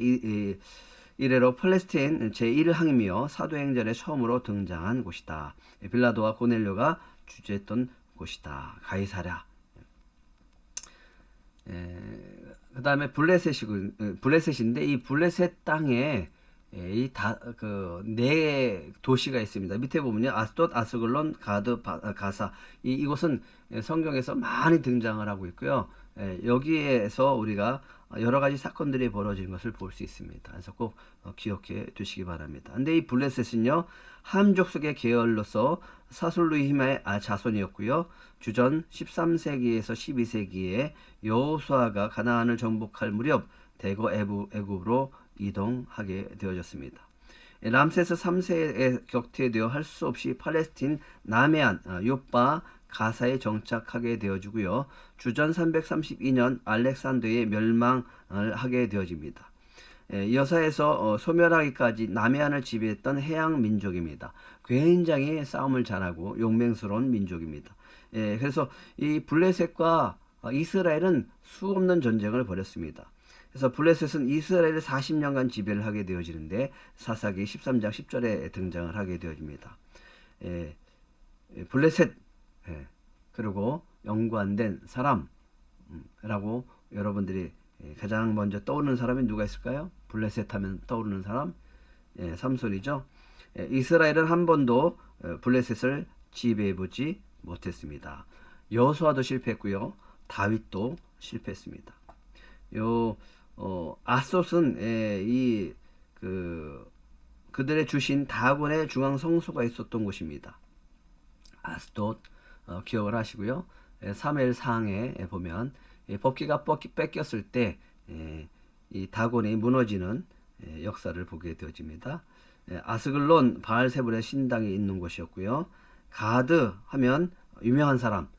이래로 팔레스타인 제1항이며 사도행전에 처음으로 등장한 곳이다. 빌라도와 고넬료가 주재했던 곳이다. 가이사랴. 그 다음에 블레셋인데 이 블레셋 땅에 네 도시가 있습니다. 밑에 보면요. 아스돗, 아스글론, 가드, 가사. 이곳은 성경에서 많이 등장을 하고 있고요. 여기에서 우리가 여러 가지 사건들이 벌어진 것을 볼 수 있습니다. 그래서 꼭 기억해 두시기 바랍니다. 근데 이 블레셋은요, 함 족속의 계열로서 사술루힘의 자손이었고요. 주전 13세기에서 12세기에 여호수아가 가나안을 정복할 무렵 대거 애굽으로 이동하게 되어졌습니다. 람세스 3세에 격퇴되어 할 수 없이 팔레스틴 남해안 요빠 가사에 정착하게 되어지고요. 주전 332년 알렉산더의 멸망을 하게 되어집니다. 여사에서 소멸하기까지 남해안을 지배했던 해양 민족입니다. 굉장히 싸움을 잘하고 용맹스러운 민족입니다. 그래서 이 블레셋과 이스라엘은 수없는 전쟁을 벌였습니다. 그래서 블레셋은 이스라엘을 40년간 지배를 하게 되어지는데 사사기 13장 10절에 등장을 하게 되어집니다. 블레셋, 그리고 연관된 사람라고 여러분들이 가장 먼저 떠오르는 사람이 누가 있을까요? 블레셋 하면 떠오르는 사람, 삼손이죠. 이스라엘은 한 번도 블레셋을 지배해보지 못했습니다. 여호수아도 실패했고요. 다윗도 실패했습니다. 아솥은 그들의 주신 다곤의 중앙 성소가 있었던 곳입니다. 아스돗 기억을 하시고요. 사무엘상에 보면 법궤가 뺏겼을 때 이 다곤이 무너지는 역사를 보게 되어집니다. 아스글론 바알세불의 신당이 있는 곳이었고요. 가드 하면 유명한 사람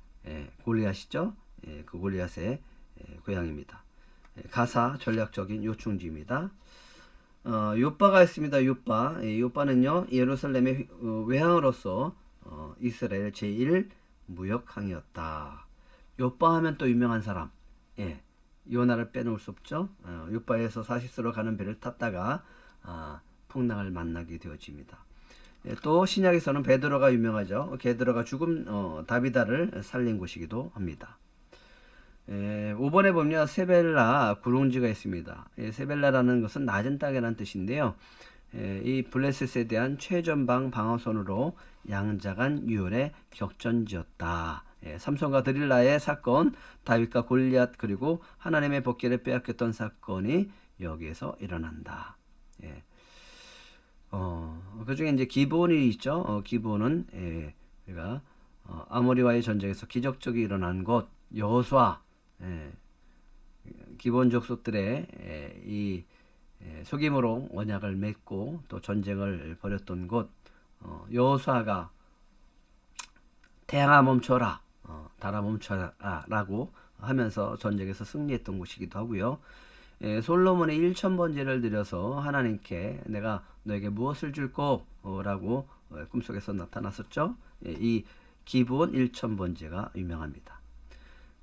골리앗이죠. 그 골리앗의 고향입니다. 가사 전략적인 요충지입니다. 요빠가 있습니다. 요빠는요 예루살렘의 외항으로서 이스라엘 제1 무역항이었다. 요빠 하면 또 유명한 사람, 요나를 빼놓을 수 없죠. 요빠에서 사시스로 가는 배를 탔다가 풍랑을 만나게 되어집니다. 또 신약에서는 베드로가 유명하죠. 베드로가 죽은 다비다를 살린 곳이기도 합니다. 5번에 보면 세벨라 구릉지가 있습니다. 세벨라라는 것은 낮은 땅이라는 뜻인데요. 이 블레셋에 대한 최전방 방어선으로 양자간 유월의 격전지였다. 삼손과 드릴라의 사건, 다윗과 골리앗 그리고 하나님의 법궤를 빼앗겼던 사건이 여기에서 일어난다. 그 중에 이제 기브온이 있죠. 기브온은 우리가 아모리와의 전쟁에서 기적적이 일어난 곳, 여호수아, 기브온 족속들의 이 속임으로 언약을 맺고 또 전쟁을 벌였던 곳, 여호수아가 태양아 멈춰라, 달아 멈춰라라고 하면서 전쟁에서 승리했던 곳이기도 하고요. 솔로몬의 1000번제를 드려서 하나님께 내가 너에게 무엇을 줄꼬? 라고 꿈속에서 나타났었죠. 이 기브온 1000번제가 유명합니다.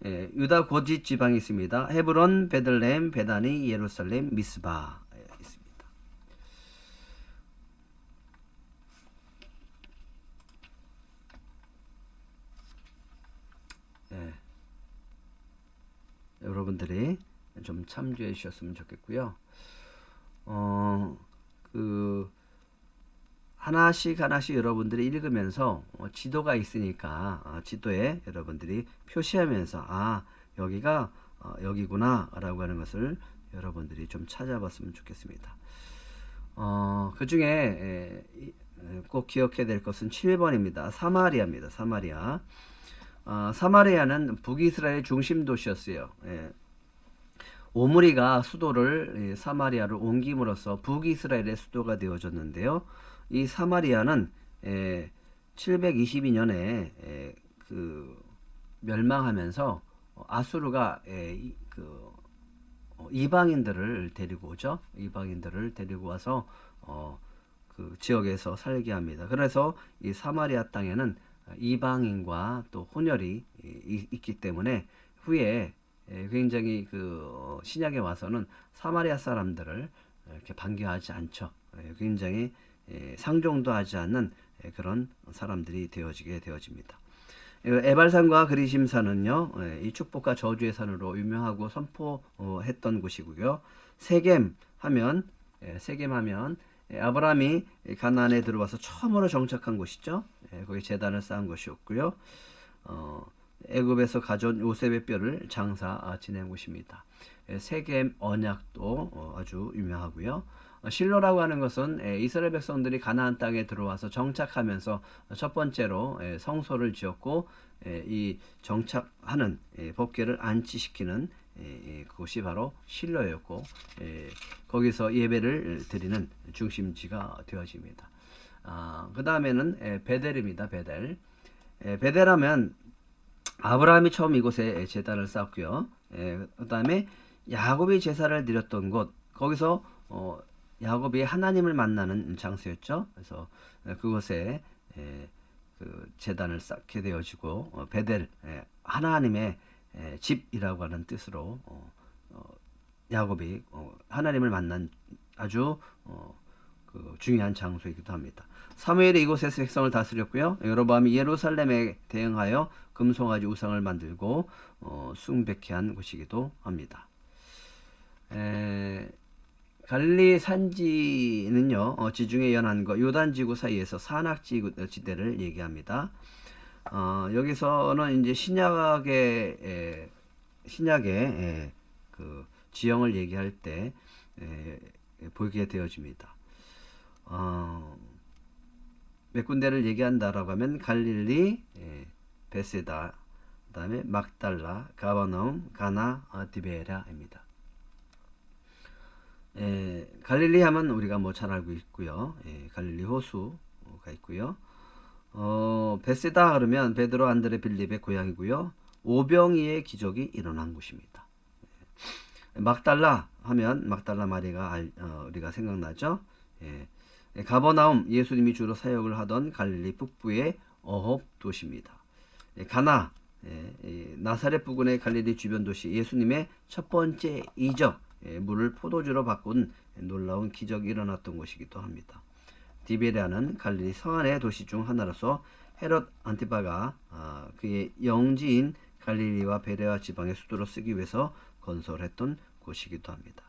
유다 고짓 지방이 있습니다. 헤브론, 베들레헴, 베다니, 예루살렘, 미스바 있습니다. 여러분들이 좀 참조해 주셨으면 좋겠고요. 하나씩 여러분들이 읽으면서 지도가 있으니까 지도에 여러분들이 표시하면서 여기가 여기구나 라고 하는 것을 여러분들이 좀 찾아봤으면 좋겠습니다. 그 중에 꼭 기억해야 될 것은 7번입니다. 사마리아입니다. 사마리아는 북이스라엘 중심 도시였어요. 오므리가 수도를 사마리아로 옮김으로써 북이스라엘의 수도가 되어졌는데요. 이 사마리아는 722년에 멸망하면서 아수르가 이방인들을 데리고 오죠. 이방인들을 데리고 와서 그 지역에서 살게 합니다. 그래서 이 사마리아 땅에는 이방인과 또 혼혈이 있기 때문에 후에 굉장히 그 신약에 와서는 사마리아 사람들을 이렇게 반겨하지 않죠. 굉장히 상종도 하지 않는 그런 사람들이 되어지게 되어집니다. 에발산과 그리심산은요, 이 축복과 저주의 산으로 유명하고 선포했던 곳이고요. 세겜 하면, 세겜 하면 아브라함이 가나안에 들어와서 처음으로 정착한 곳이죠. 거기 제단을 쌓은 것이었고요. 애굽에서 가져온 요셉의 뼈를 장사 지낸 곳입니다. 세겜 언약도 아주 유명하고요. 실로라고 하는 것은 이스라엘 백성들이 가나안 땅에 들어와서 정착하면서 첫 번째로 성소를 지었고 이 정착하는 법궤를 안치시키는 그것이 바로 실로였고 거기서 예배를 드리는 중심지가 되어집니다. 그 다음에는 베델입니다. 베델. 베델하면 아브라함이 처음 이곳에 제단을 쌓았고요. 그 다음에 야곱이 제사를 드렸던 곳, 거기서 야곱이 하나님을 만나는 장소였죠. 그래서 그곳에 그 제단을 쌓게 되어지고 베델, 하나님의 집이라고 하는 뜻으로 야곱이 하나님을 만난 아주 그 중요한 장소이기도 합니다. 사무엘이 이곳에서 백성을 다스렸고요. 여로보암이 예루살렘에 대응하여 금송아지 우상을 만들고 숭배케 한 곳이기도 합니다. 갈릴리 산지는요, 지중해 연안과 요단지구 사이에서 산악지대를 얘기합니다. 여기서는 이제 신약의 그 지형을 얘기할 때 보게 되어집니다. 몇 군데를 얘기한다라고 하면 갈릴리, 베세다, 그다음에 막달라, 가버나움, 가나, 디베라입니다. 갈릴리 하면 우리가 뭐 잘 알고 있고요. 갈릴리 호수가 있고요. 베세다 그러면 베드로 안드레 빌립의 고향이고요. 오병이의 기적이 일어난 곳입니다. 막달라 하면 막달라 마리가 우리가 생각나죠. 가버나움 예수님이 주로 사역을 하던 갈릴리 북부의 어업 도시입니다. 가나 나사렛 부근의 갈릴리 주변 도시 예수님의 첫 번째 이적 물을 포도주로 바꾼 놀라운 기적이 일어났던 곳이기도 합니다. 디베레아는 갈릴리 서안의 도시 중 하나로서 헤롯 안티파가 그의 영지인 갈릴리와 베레아 지방의 수도로 쓰기 위해서 건설했던 곳이기도 합니다.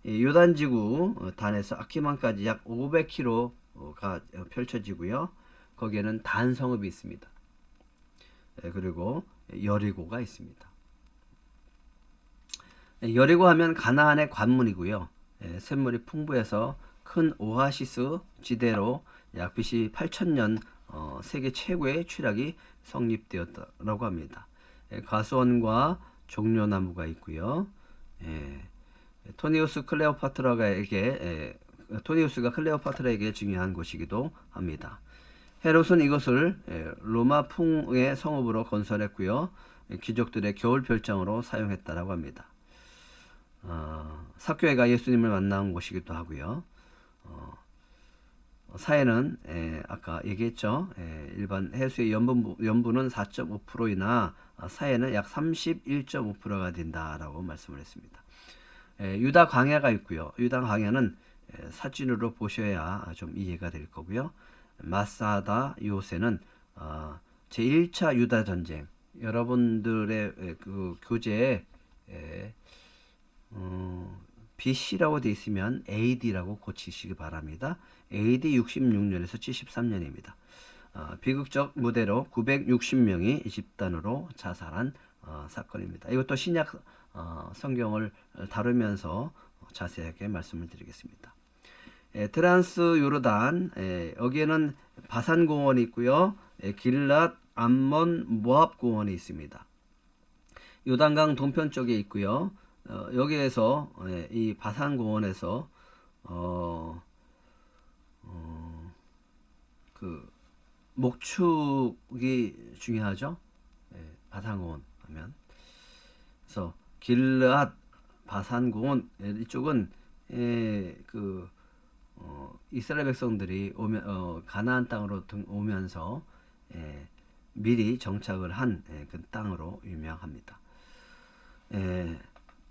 요단지구 단에서 아키만까지 약 500km가 펼쳐지고요. 거기에는 단 성읍이 있습니다. 그리고 여리고가 있습니다. 여리고 하면 가나안의 관문이고요. 샘물이 풍부해서 큰 오아시스 지대로 약 BC 8000년 세계 최고의 취락이 성립되었다고 합니다. 가수원과 종려나무가 있고요. 토니우스가 클레오파트라에게 중요한 곳이기도 합니다. 헤롯은 이것을 로마풍의 성읍으로 건설했고요. 귀족들의 겨울 별장으로 사용했다고 합니다. 사교회가 예수님을 만난 곳이기도 하고요. 사해는 아까 얘기했죠. 일반 해수의 염분은 4.5%이나 사해는 약 31.5%가 된다라고 말씀을 했습니다. 유다 광야가 있고요. 유다 광야는 사진으로 보셔야 좀 이해가 될 거고요. 마사다 요새는 제1차 유다 전쟁 여러분들의 그 교재에 BC라고 되어 있으면 AD라고 고치시기 바랍니다. AD 66년에서 73년입니다. 비극적 무대로 960명이 집단으로 자살한 사건입니다. 이것도 신약 성경을 다루면서 자세하게 말씀을 드리겠습니다. 트란스 요르단 여기에는 바산 공원이 있고요. 길랏 암몬 모압 공원이 있습니다. 요단강 동편 쪽에 있고요. 여기에서 이 바산 공원에서 그 목축이 중요하죠. 바산 공원 하면 그래서 길랏 바산 고온 이쪽은 그 이스라엘 백성들이 가나안 땅으로 오면서 미리 정착을 한 그 땅으로 유명합니다.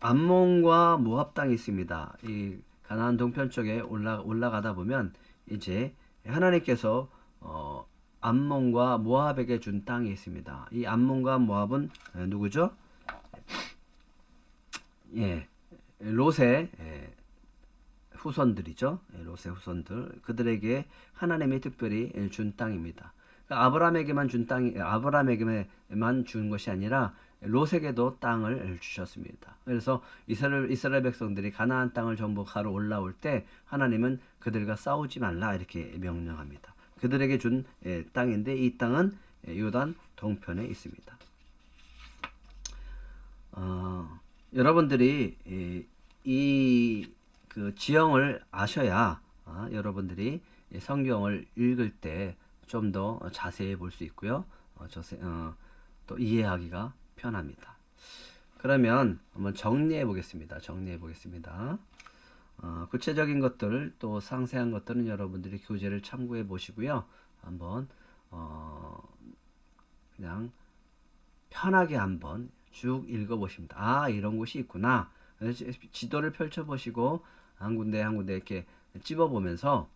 암몬과 모압 땅이 있습니다. 이 가나안 동편 쪽에 올라가다 보면 이제 하나님께서 암몬과 모압에게 준 땅이 있습니다. 이 암몬과 모압은 누구죠? 롯의 후손들이죠. 롯의 후손들. 그들에게 하나님이 특별히 준 땅입니다. 아브라함에게만 준 것이 아니라 롯에게도 땅을 주셨습니다. 그래서 이스라엘 백성들이 가나안 땅을 정복하러 올라올 때 하나님은 그들과 싸우지 말라 이렇게 명령합니다. 그들에게 준 땅인데 이 땅은 요단 동편에 있습니다. 여러분들이 그 지형을 아셔야 여러분들이 성경을 읽을 때 좀 더 자세히 볼 수 있고요. 또 이해하기가 편합니다. 그러면 한번 정리해 보겠습니다. 구체적인 것들 또 상세한 것들은 여러분들이 교재를 참고해 보시고요. 한번 그냥 편하게 한번 쭉 읽어 보십니다. 이런 곳이 있구나. 지도를 펼쳐 보시고 한 군데 이렇게 짚어보면서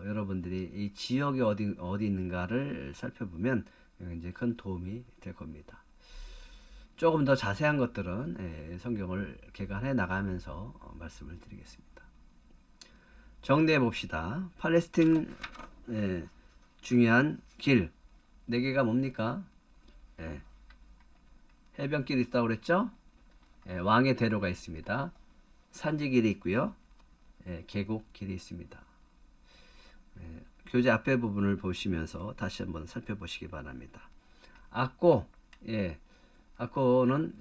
여러분들이 이 지역이 어디 있는가를 살펴보면 이제 큰 도움이 될 겁니다. 조금 더 자세한 것들은 성경을 개관해 나가면서 말씀을 드리겠습니다. 정리해 봅시다. 팔레스틴 중요한 길 4개가 뭡니까? 해변길이 있다고 그랬죠? 왕의 대로가 있습니다. 산지길이 있고요. 계곡길이 있습니다. 교재 앞에 부분을 보시면서 다시 한번 살펴보시기 바랍니다. 악고는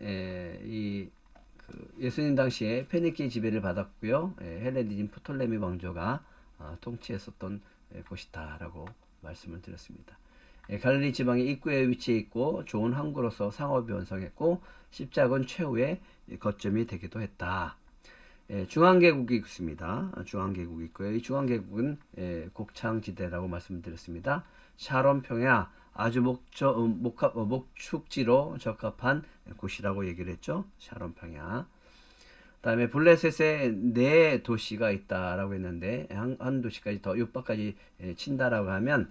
예수님 당시에 페니키 지배를 받았고요. 헬레니즘 프톨레미 왕조가 통치했었던 곳이다라고 말씀을 드렸습니다. 갈릴리 지방의 입구에 위치해 있고 좋은 항구로서 상업이 원성했고 십자군 최후의 거점이 되기도 했다. 중앙계곡이 있습니다. 중앙계곡이 있고요. 이 중앙계곡은 곡창지대라고 말씀드렸습니다. 샤론 평야 아주 목축지로 적합한 곳이라고 얘기를 했죠. 샤론 평야. 다음에 블레셋에 4 도시가 있다라고 했는데 한 도시까지 더 옆바까지 친다라고 하면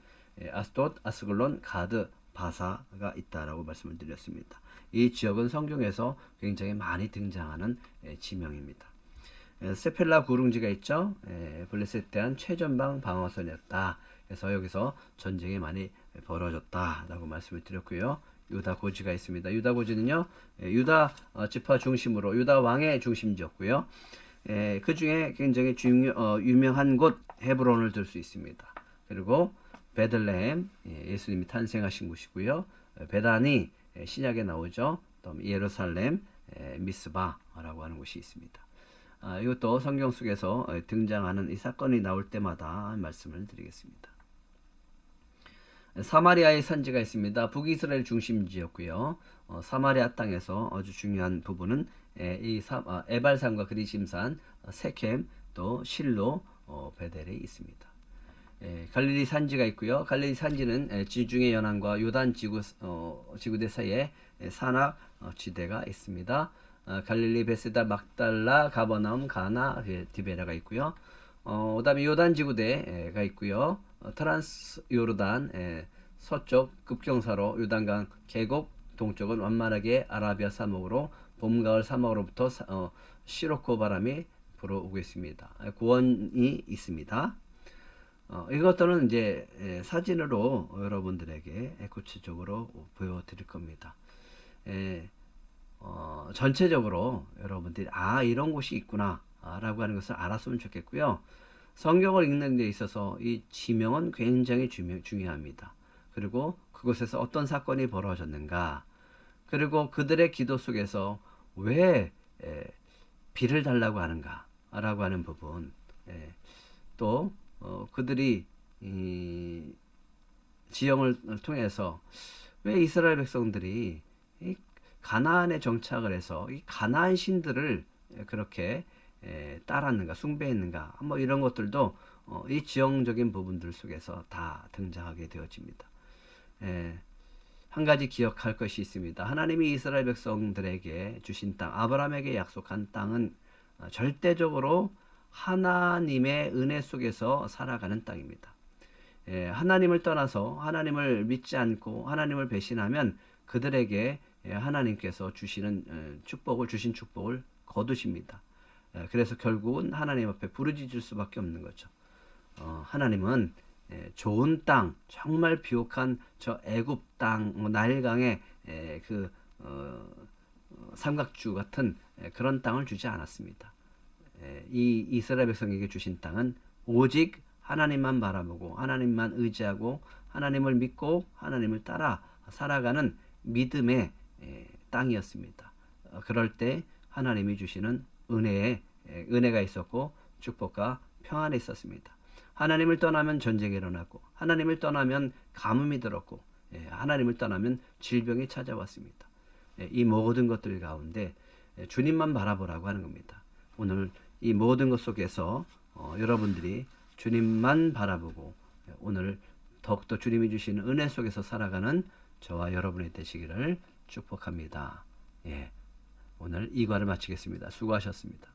아스돗, 아스글론, 가드, 바사가 있다라고 말씀을 드렸습니다. 이 지역은 성경에서 굉장히 많이 등장하는 지명입니다. 세펠라 구릉지가 있죠. 블레셋에 대한 최전방 방어선이었다. 그래서 여기서 전쟁이 많이 벌어졌다라고 말씀을 드렸고요. 유다 고지가 있습니다. 유다 고지는요, 유다 지파 중심으로 유다 왕의 중심지였고요. 그 중에 굉장히 유명한 곳 헤브론을 들 수 있습니다. 그리고 베들레헴, 예수님이 탄생하신 곳이고요. 베다니, 신약에 나오죠. 또 예루살렘, 미스바라고 하는 곳이 있습니다. 이것도 성경 속에서 등장하는 이 사건이 나올 때마다 말씀을 드리겠습니다. 사마리아의 산지가 있습니다. 북이스라엘 중심지였고요. 사마리아 땅에서 아주 중요한 부분은 에발산과 그리심산, 세켐, 또 실로, 베델이 있습니다. 갈릴리 산지가 있고요. 갈릴리 산지는 지중해 연안과 요단 지구대 사이에 산악 지대가 있습니다. 갈릴리, 베세다, 막달라, 가버나움, 가나, 디베라가 있고요. 그다음에 요단 지구대가 있고요. 트란스 요르단 서쪽 급경사로 요단강 계곡, 동쪽은 완만하게 아라비아 사막으로 봄, 가을 사막으로부터 시로코 바람이 불어오고 있습니다. 고원이 있습니다. 이것들은 이제 사진으로 여러분들에게 구체적으로 보여드릴 겁니다. 전체적으로 여러분들이 이런 곳이 있구나 라고 하는 것을 알았으면 좋겠고요. 성경을 읽는 데 있어서 이 지명은 굉장히 중요합니다. 그리고 그곳에서 어떤 사건이 벌어졌는가, 그리고 그들의 기도 속에서 왜 비를 달라고 하는가 라고 하는 부분, 또 그들이 지형을 통해서 왜 이스라엘 백성들이 가나안에 정착을 해서 이 가나안 신들을 그렇게 따랐는가, 숭배했는가, 뭐 이런 것들도 이 지형적인 부분들 속에서 다 등장하게 되어집니다. 한 가지 기억할 것이 있습니다. 하나님이 이스라엘 백성들에게 주신 땅, 아브라함에게 약속한 땅은 절대적으로 하나님의 은혜 속에서 살아가는 땅입니다. 하나님을 떠나서 하나님을 믿지 않고 하나님을 배신하면 그들에게 하나님께서 주시는 주신 축복을 거두십니다. 그래서 결국은 하나님 앞에 부르짖을 수밖에 없는 거죠. 하나님은 좋은 땅, 정말 비옥한 저 애굽 땅, 나일강의 그 삼각주 같은 그런 땅을 주지 않았습니다. 이 이스라엘 백성에게 주신 땅은 오직 하나님만 바라보고 하나님만 의지하고 하나님을 믿고 하나님을 따라 살아가는 믿음의 땅이었습니다. 그럴 때 하나님이 주시는 은혜가 있었고 축복과 평안이 있었습니다. 하나님을 떠나면 전쟁이 일어났고 하나님을 떠나면 가뭄이 들었고 하나님을 떠나면 질병이 찾아왔습니다. 이 모든 것들 가운데 주님만 바라보라고 하는 겁니다. 오늘 이 모든 것 속에서 여러분들이 주님만 바라보고 오늘 더욱더 주님이 주시는 은혜 속에서 살아가는 저와 여러분이 되시기를 축복합니다. 오늘 이과를 마치겠습니다. 수고하셨습니다.